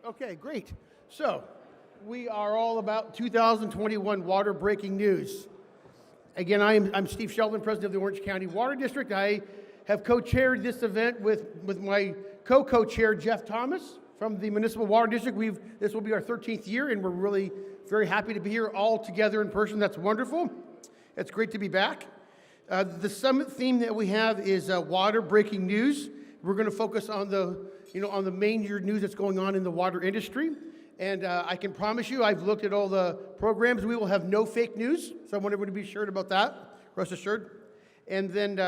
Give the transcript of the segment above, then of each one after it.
Okay, great. So, we are all about 2021 water breaking news. Again, I'm Steve Sheldon, president of the Orange County Water District. I have co-chaired this event with my co-chair, Jeff Thomas, from the Municipal Water District. This will be our 13th year, and we're really very happy to be here all together in person. That's wonderful. It's great to be back. The summit theme that we have is water breaking news. We're going to focus on the main news that's going on in the water industry. And I can promise you, I've looked at all the programs. We will have no fake news, so I want everyone to be assured about that, rest assured. And then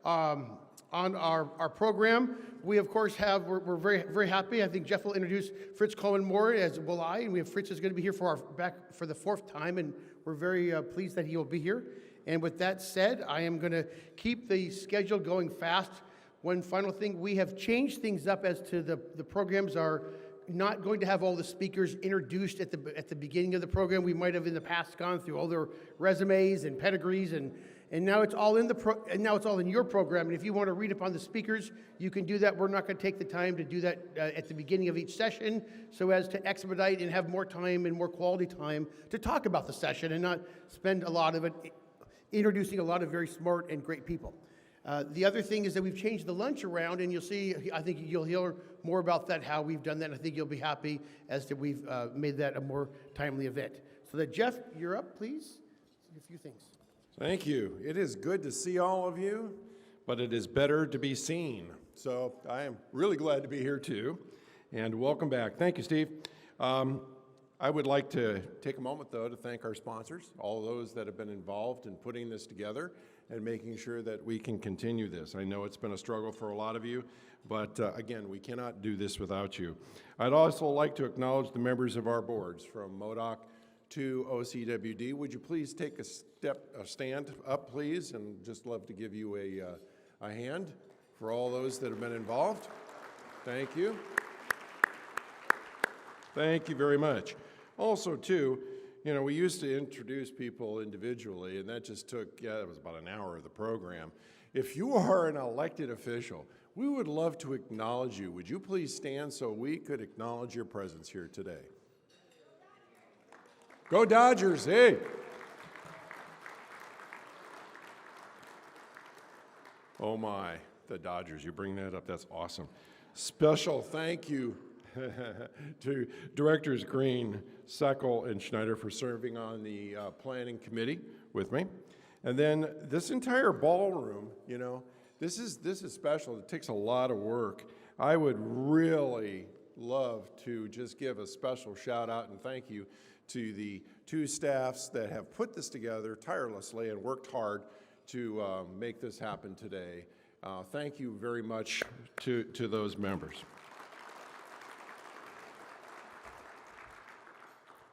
on our program, we of course we're very, very happy. I think Jeff will introduce Fritz Coleman more, as will I. And we have Fritz is going to be here back for the 4th time, and we're very pleased that he will be here. And with that said, I am going to keep the schedule going fast. One final thing, we have changed things up as to the programs are not going to have all the speakers introduced at the beginning of the program. We might have in the past gone through all their resumes and pedigrees, and now it's all in your program. And if you want to read upon the speakers, you can do that. We're not going to take the time to do that at the beginning of each session, so as to expedite and have more time and more quality time to talk about the session and not spend a lot of it introducing a lot of very smart and great people. The other thing is that we've changed the lunch around, and you'll see, I think you'll hear more about that, how we've done that, and I think you'll be happy as to we've made that a more timely event. So that, Jeff, you're up, please. A few things. Thank you. It is good to see all of you, but it is better to be seen. So I am really glad to be here too, and welcome back. Thank you, Steve. I would like to take a moment, though, to thank our sponsors, all those that have been involved in putting this together and making sure that we can continue this. I know it's been a struggle for a lot of you, but again, we cannot do this without you. I'd also like to acknowledge the members of our boards, from MWDOC to OCWD. Would you please take a stand up, please, and just love to give you a hand for all those that have been involved. Thank you. Thank you very much. Also, too, we used to introduce people individually, and that just took, it was about an hour of the program. If you are an elected official, we would love to acknowledge you. Would you please stand so we could acknowledge your presence here today? Go Dodgers, hey! Oh my, the Dodgers, you bring that up, that's awesome. Special thank you to Directors Green, Seckel, and Schneider for serving on the planning committee with me. And then this entire ballroom, this is special. It takes a lot of work. I would really love to just give a special shout out and thank you to the 2 staffs that have put this together tirelessly and worked hard to make this happen today. Thank you very much to those members.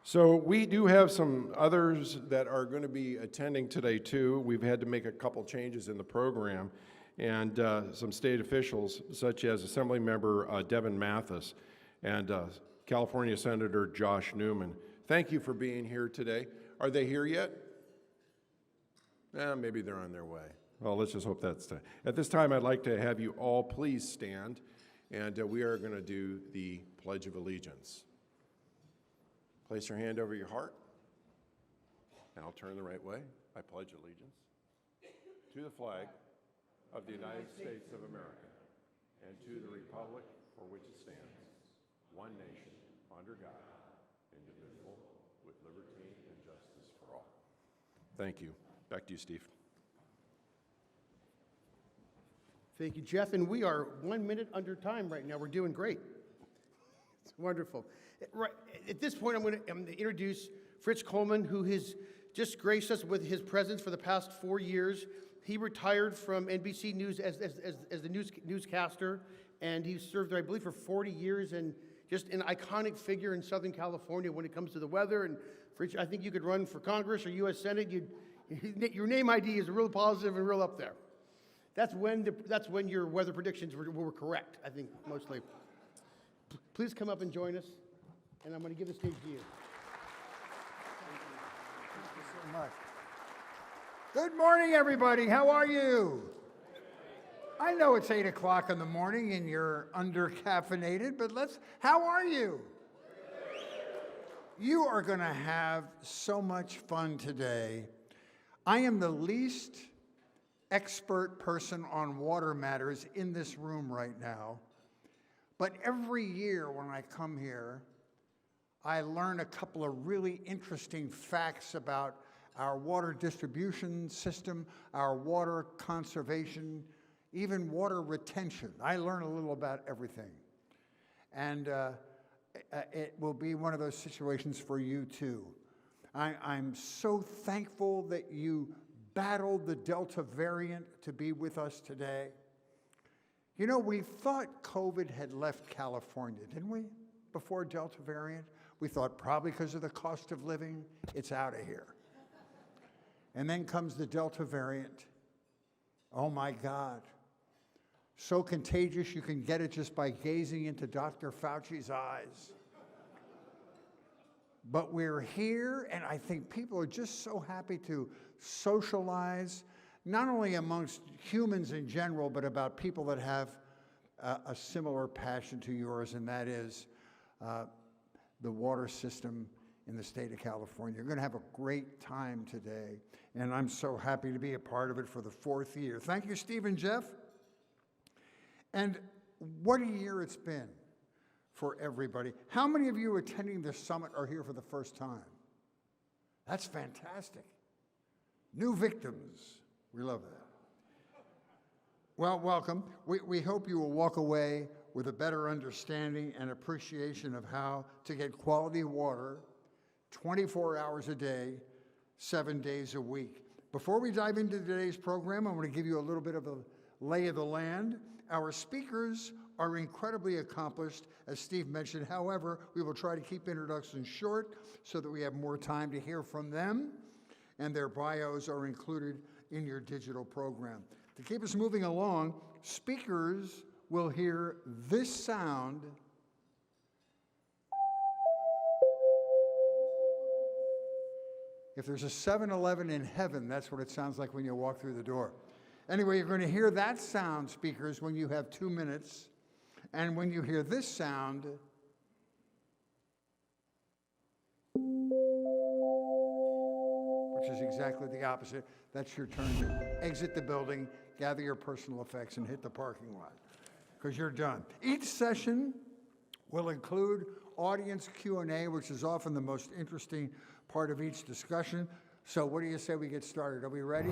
So we do have some others that are going to be attending today too. We've had to make a couple changes in the program, and some state officials such as Assembly Member Devin Mathis and California Senator Josh Newman. Thank you for being here today. Are they here yet? Maybe they're on their way. Well, let's just hope that's time. At this time, I'd like to have you all please stand, and we are going to do the Pledge of Allegiance. Place your hand over your heart, and I'll turn the right way. I pledge allegiance to the flag of the United States of America and to the republic for which it stands, one nation, under God, indivisible, with liberty and justice for all. Thank you. Back to you, Steve. Thank you, Jeff. And we are 1 minute under time right now. We're doing great. It's wonderful. Right, at this point, I'm going to introduce Fritz Coleman, who has just graced us with his presence for the past 4 years. He retired from NBC News as the newscaster, and he served there, I believe, for 40 years, and just an iconic figure in Southern California when it comes to the weather. And Fritz, I think you could run for Congress or U.S. Senate. Your name ID is real positive and real up there. That's when your weather predictions were correct, I think, mostly. Please come up and join us. And I'm going to give the stage to you. Thank you so much. Good morning, everybody. How are you? I know it's 8 o'clock in the morning and you're under-caffeinated, but how are you? You are going to have so much fun today. I am the least expert person on water matters in this room right now, but every year when I come here, I learn a couple of really interesting facts about our water distribution system, our water conservation, even water retention. I learn a little about everything. And it will be one of those situations for you too. I'm so thankful that you battled the Delta variant to be with us today. You know, we thought COVID had left California, didn't we? Before Delta variant, we thought probably because of the cost of living, it's out of here. And then comes the Delta variant. Oh my God. So contagious you can get it just by gazing into Dr. Fauci's eyes. But we're here, and I think people are just so happy to socialize, not only amongst humans in general, but about people that have a similar passion to yours, and that is the water system in the state of California. You're going to have a great time today, and I'm so happy to be a part of it for the 4th year. Thank you, Steve and Jeff. And what a year it's been for everybody. How many of you attending this summit are here for the first time? That's fantastic. New victims. We love that. Well, welcome. We hope you will walk away with a better understanding and appreciation of how to get quality water 24 hours a day, 7 days a week. Before we dive into today's program, I want to give you a little bit of a lay of the land. Our speakers are incredibly accomplished, as Steve mentioned. However, we will try to keep introductions short so that we have more time to hear from them, and their bios are included in your digital program. To keep us moving along, speakers will hear this sound. If there's a 7-Eleven in heaven, that's what it sounds like when you walk through the door. Anyway, you're going to hear that sound, speakers, when you have 2 minutes. And when you hear this sound, which is exactly the opposite, that's your turn to exit the building, gather your personal effects, and hit the parking lot, because you're done. Each session will include audience Q&A, which is often the most interesting part of each discussion. So what do you say we get started? Are we ready?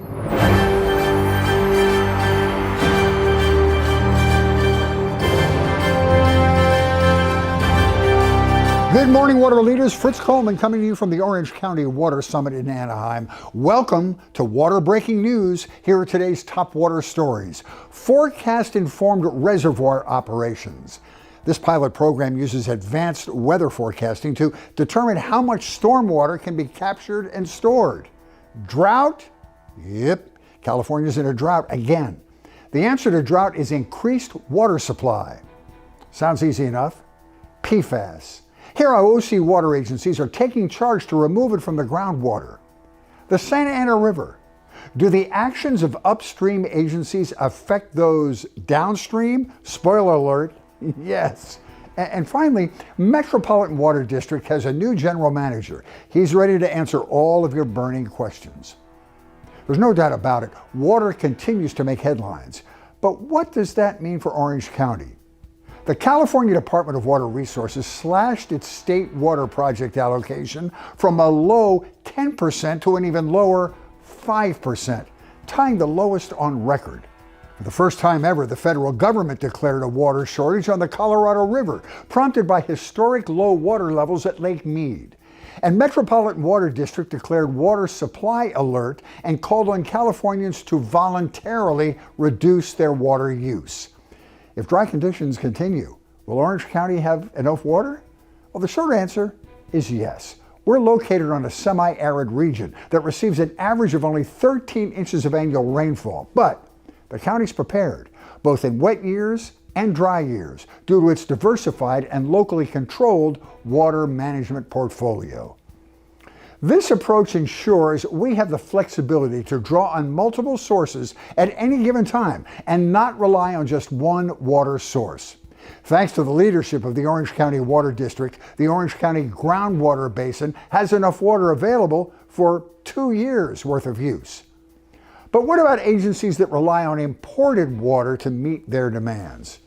Good morning, water leaders. Fritz Coleman coming to you from the Orange County Water Summit in Anaheim. Welcome to Water Breaking News. Here are today's top water stories. Forecast-informed reservoir operations. This pilot program uses advanced weather forecasting to determine how much stormwater can be captured and stored. Drought? Yep, California's in a drought again. The answer to drought is increased water supply. Sounds easy enough. PFAS. Here our OC water agencies are taking charge to remove it from the groundwater. The Santa Ana River. Do the actions of upstream agencies affect those downstream? Spoiler alert, yes. And finally, Metropolitan Water District has a new general manager. He's ready to answer all of your burning questions. There's no doubt about it, water continues to make headlines. But what does that mean for Orange County? The California Department of Water Resources slashed its state water project allocation from a low 10% to an even lower 5%, tying the lowest on record. For the first time ever, the federal government declared a water shortage on the Colorado River, prompted by historic low water levels at Lake Mead. And Metropolitan Water District declared water supply alert and called on Californians to voluntarily reduce their water use. If dry conditions continue, will Orange County have enough water? Well, the short answer is yes. We're located on a semi-arid region that receives an average of only 13 inches of annual rainfall, but the county's prepared, both in wet years and dry years, due to its diversified and locally controlled water management portfolio. This approach ensures we have the flexibility to draw on multiple sources at any given time and not rely on just one water source. Thanks to the leadership of the Orange County Water District, the Orange County groundwater basin has enough water available for 2 years' worth of use. But what about agencies that rely on imported water to meet their demands?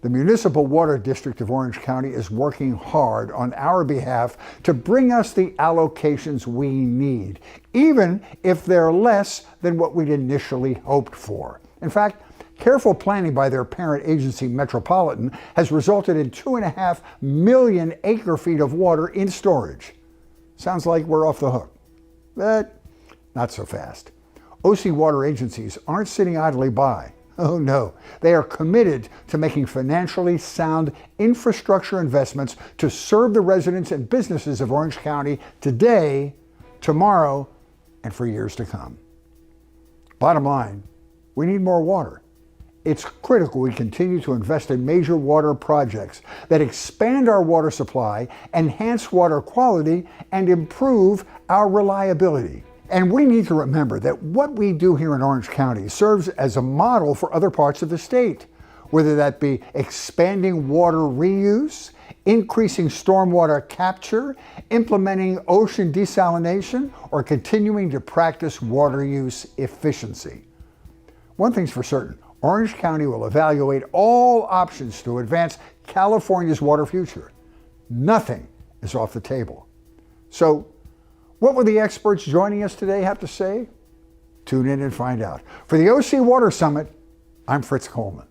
The Municipal Water District of Orange County is working hard on our behalf to bring us the allocations we need, even if they're less than what we'd initially hoped for. In fact, careful planning by their parent agency, Metropolitan, has resulted in 2.5 million acre-feet of water in storage. Sounds like we're off the hook, but not so fast. OC water agencies aren't sitting idly by. Oh no, they are committed to making financially sound infrastructure investments to serve the residents and businesses of Orange County today, tomorrow, and for years to come. Bottom line, we need more water. It's critical we continue to invest in major water projects that expand our water supply, enhance water quality, and improve our reliability. And we need to remember that what we do here in Orange County serves as a model for other parts of the state, whether that be expanding water reuse, increasing stormwater capture, implementing ocean desalination, or continuing to practice water use efficiency. One thing's for certain, Orange County will evaluate all options to advance California's water future. Nothing is off the table. So, what will the experts joining us today have to say? Tune in and find out. For the OC Water Summit, I'm Fritz Coleman.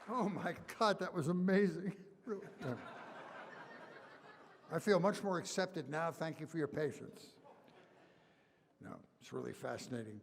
Oh my God, that was amazing. Really. I feel much more accepted now. Thank you for your patience. No, it's really fascinating.